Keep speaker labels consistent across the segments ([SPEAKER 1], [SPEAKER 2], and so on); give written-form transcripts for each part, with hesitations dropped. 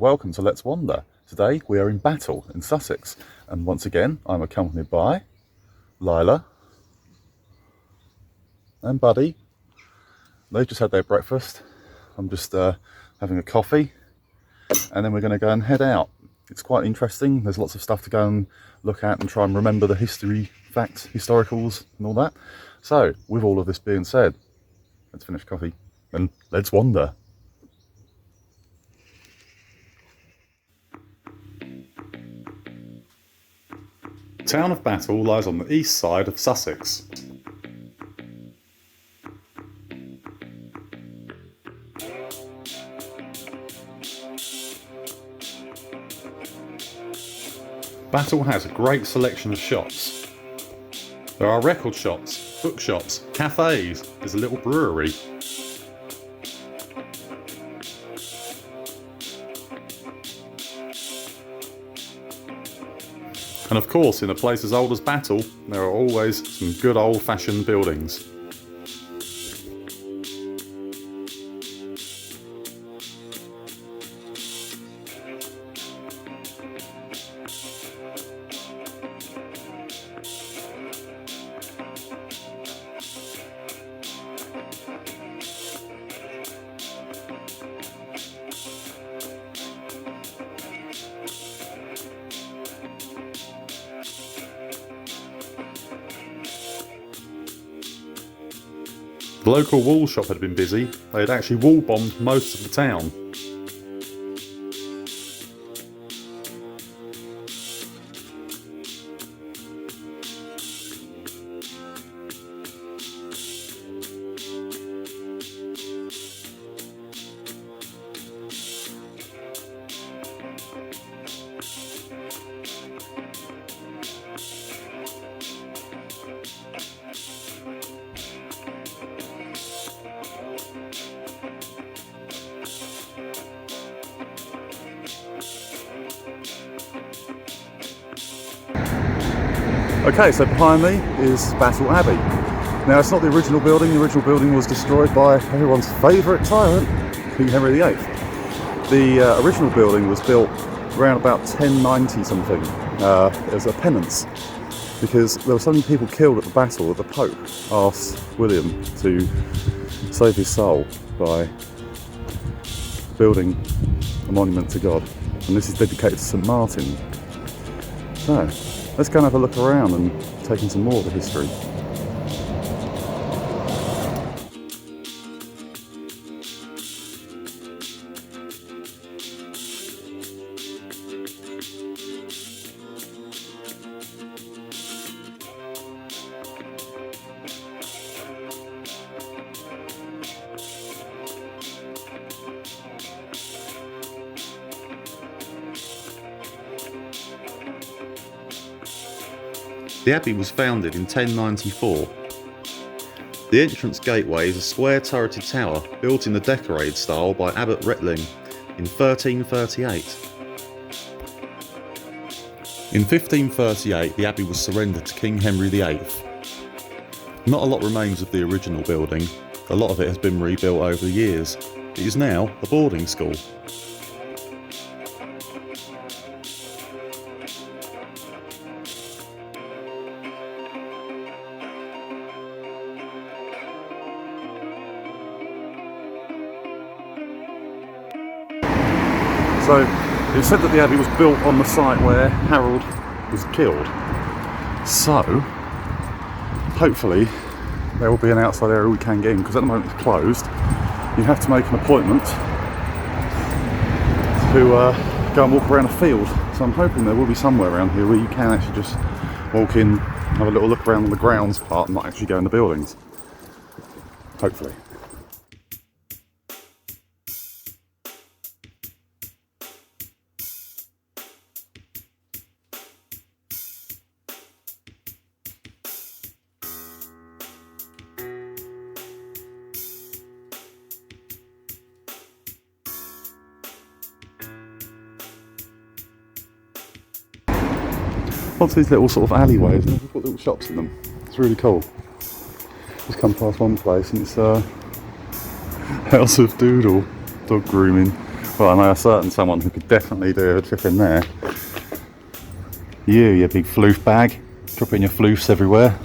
[SPEAKER 1] welcome to Let's Wander. Today we are in Battle in Sussex, and once again I'm accompanied by Lila and Buddy. They've just had their breakfast. I'm just having a coffee, and then we're going to go and head out. It's quite interesting. There's lots of stuff to go and look at and try and remember the history, facts, historicals and all that. So with all of this being said, let's finish coffee and let's wander. The town of Battle lies on the east side of Sussex. Battle has a great selection of shops. There are record shops, bookshops, cafes, there's a little brewery. And of course, in a place as old as Battle, there are always some good old-fashioned buildings. The local wool shop had been busy. They had actually wall bombed most of the town. Okay, so behind me is Battle Abbey. Now, it's not the original building. The original building was destroyed by everyone's favourite tyrant, King Henry VIII. The original building was built around about 1090 something as a penance, because there were so many people killed at the battle that the Pope asked William to save his soul by building a monument to God. And this is dedicated to St Martin. So, let's go and have a look around and take in some more of the history. The abbey was founded in 1094. The entrance gateway is a square turreted tower built in the decorated style by Abbot Retling in 1338. In 1538 the abbey was surrendered to King Henry VIII. Not a lot remains of the original building. A lot of it has been rebuilt over the years. It is now a boarding school. So, it's said that the abbey was built on the site where Harold was killed. So, hopefully there will be an outside area we can get in, because at the moment it's closed. You have to make an appointment to go and walk around a field. So I'm hoping there will be somewhere around here where you can actually just walk in, have a little look around on the grounds part and not actually go in the buildings. Hopefully. Lots of these little sort of alleyways, and they've got little shops in them. It's really cool. Just come past one place and it's House of Doodle, dog grooming. Well, I know a certain someone who could definitely do a trip in there. You big floof bag, dropping your floofs everywhere.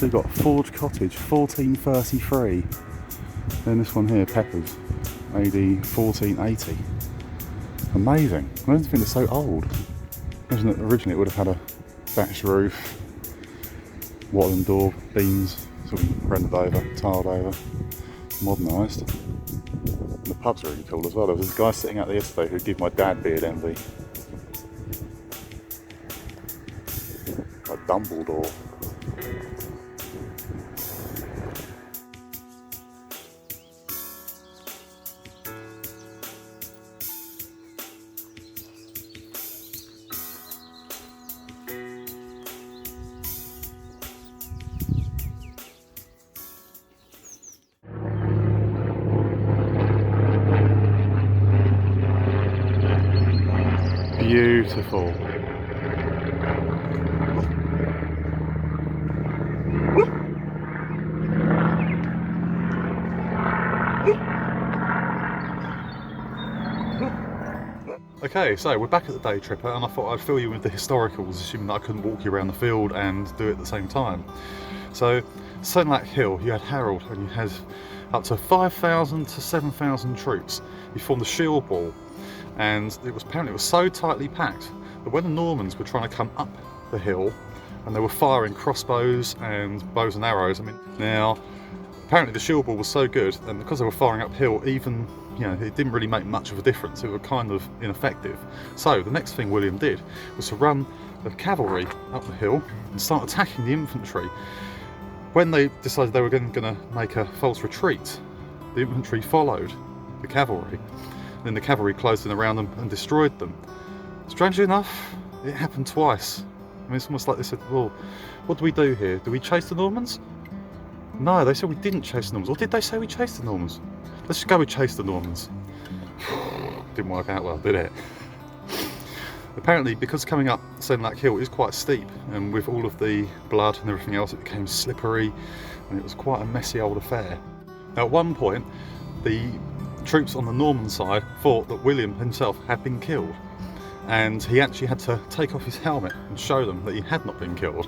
[SPEAKER 1] We've got Forge Cottage, 1433. Then this one here, Peppers, AD 1480. Amazing. I don't think it's so old. Imagine that originally it would have had a thatched roof, wattled door, beams, sort of rendered over, tiled over, modernised. The pub's really cool as well. There was this guy sitting out there yesterday who gave my dad beard envy. Like Dumbledore. Beautiful. Okay, so we're back at the day tripper, and I thought I'd fill you with the historicals, assuming that I couldn't walk you around the field and do it at the same time. So, Senlac Hill, you had Harold, and you had up to 5,000 to 7,000 troops. You formed a shield wall, and apparently it was so tightly packed that when the Normans were trying to come up the hill, and they were firing crossbows and bows and arrows, now apparently the shield wall was so good, and because they were firing uphill, even it didn't really make much of a difference. It was kind of ineffective. So the next thing William did was to run the cavalry up the hill and start attacking the infantry. When they decided they were going to make a false retreat, the infantry followed the cavalry. Then the cavalry closed in around them and destroyed them. Strangely enough, it happened twice. It's almost like they said, well, what do we do here? Do we chase the Normans? No, they said we didn't chase the Normans. Or did they say we chased the Normans? Let's just go with chase the Normans. Didn't work out well, did it? Apparently, because coming up Senlac Hill is quite steep, and with all of the blood and everything else, it became slippery, and it was quite a messy old affair. Now, at one point, the troops on the Norman side thought that William himself had been killed, and he actually had to take off his helmet and show them that he had not been killed.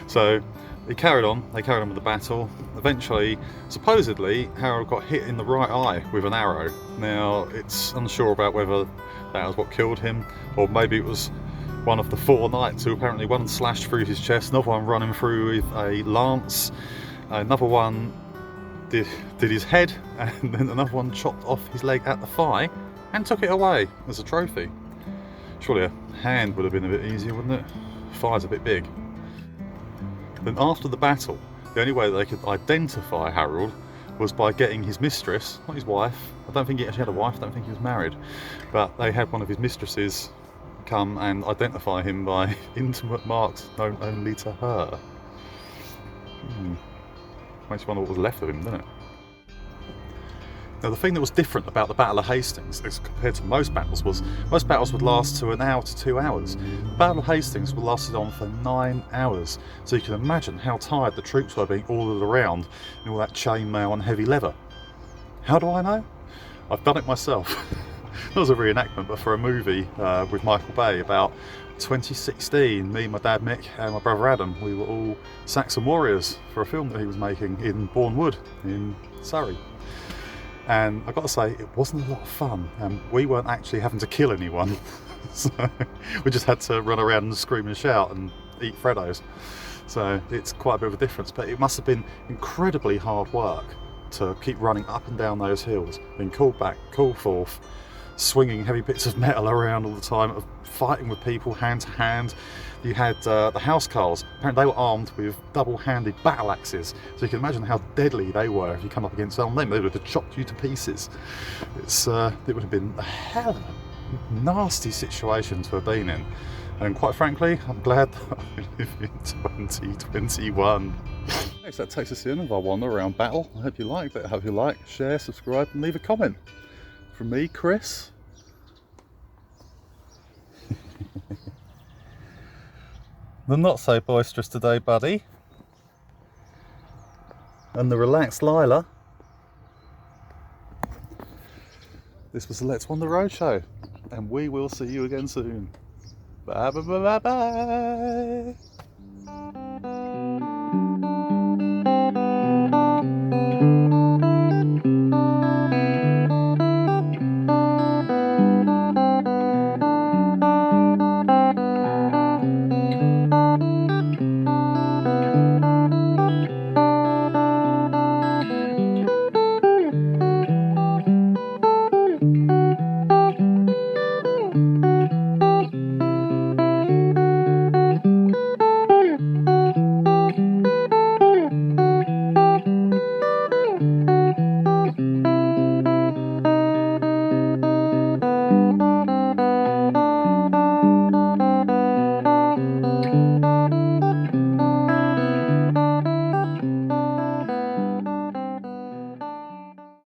[SPEAKER 1] So they carried on with the battle. Eventually, supposedly, Harold got hit in the right eye with an arrow. Now, it's unsure about whether that was what killed him, or maybe it was one of the 4 knights who apparently one slashed through his chest, another one running through with a lance, another one did his head, and then another one chopped off his leg at the thigh and took it away as a trophy. Surely a hand would have been a bit easier, wouldn't it? Thigh's a bit big. Then after the battle, the only way that they could identify Harold was by getting his mistress, not his wife. I don't think he actually had a wife, I don't think he was married, but they had one of his mistresses come and identify him by intimate marks known only to her. Makes you wonder what was left of him, doesn't it? Now, the thing that was different about the Battle of Hastings as compared to most battles was most battles would last to an hour to 2 hours. The Battle of Hastings would lasted on for 9 hours, so you can imagine how tired the troops were being ordered around in all that chainmail and heavy leather. How do I know? I've done it myself. Not as a reenactment, but for a movie with Michael Bay about 2016. Me, my dad Mick, and my brother Adam, we were all Saxon warriors for a film that he was making in Bourne Wood in Surrey. And I've got to say, it wasn't a lot of fun, and we weren't actually having to kill anyone. So we just had to run around and scream and shout and eat Freddos. So it's quite a bit of a difference, but it must have been incredibly hard work to keep running up and down those hills, being called back, called forth, swinging heavy bits of metal around all the time, of fighting with people hand to hand. You had the housecarls. Apparently they were armed with double-handed battle axes, so you can imagine how deadly they were if you come up against them. They would have chopped you to pieces. It would have been a hell of a nasty situation to have been in. And quite frankly, I'm glad that I live in 2021. Okay, so that takes us in of our wander around Battle. I hope you liked it. I hope you like, share, subscribe, and leave a comment. From me, Chris. The not so boisterous today, buddy. And the relaxed Lila. This was the Let's Wander Roadshow, and we will see you again soon. Bye bye bye bye bye.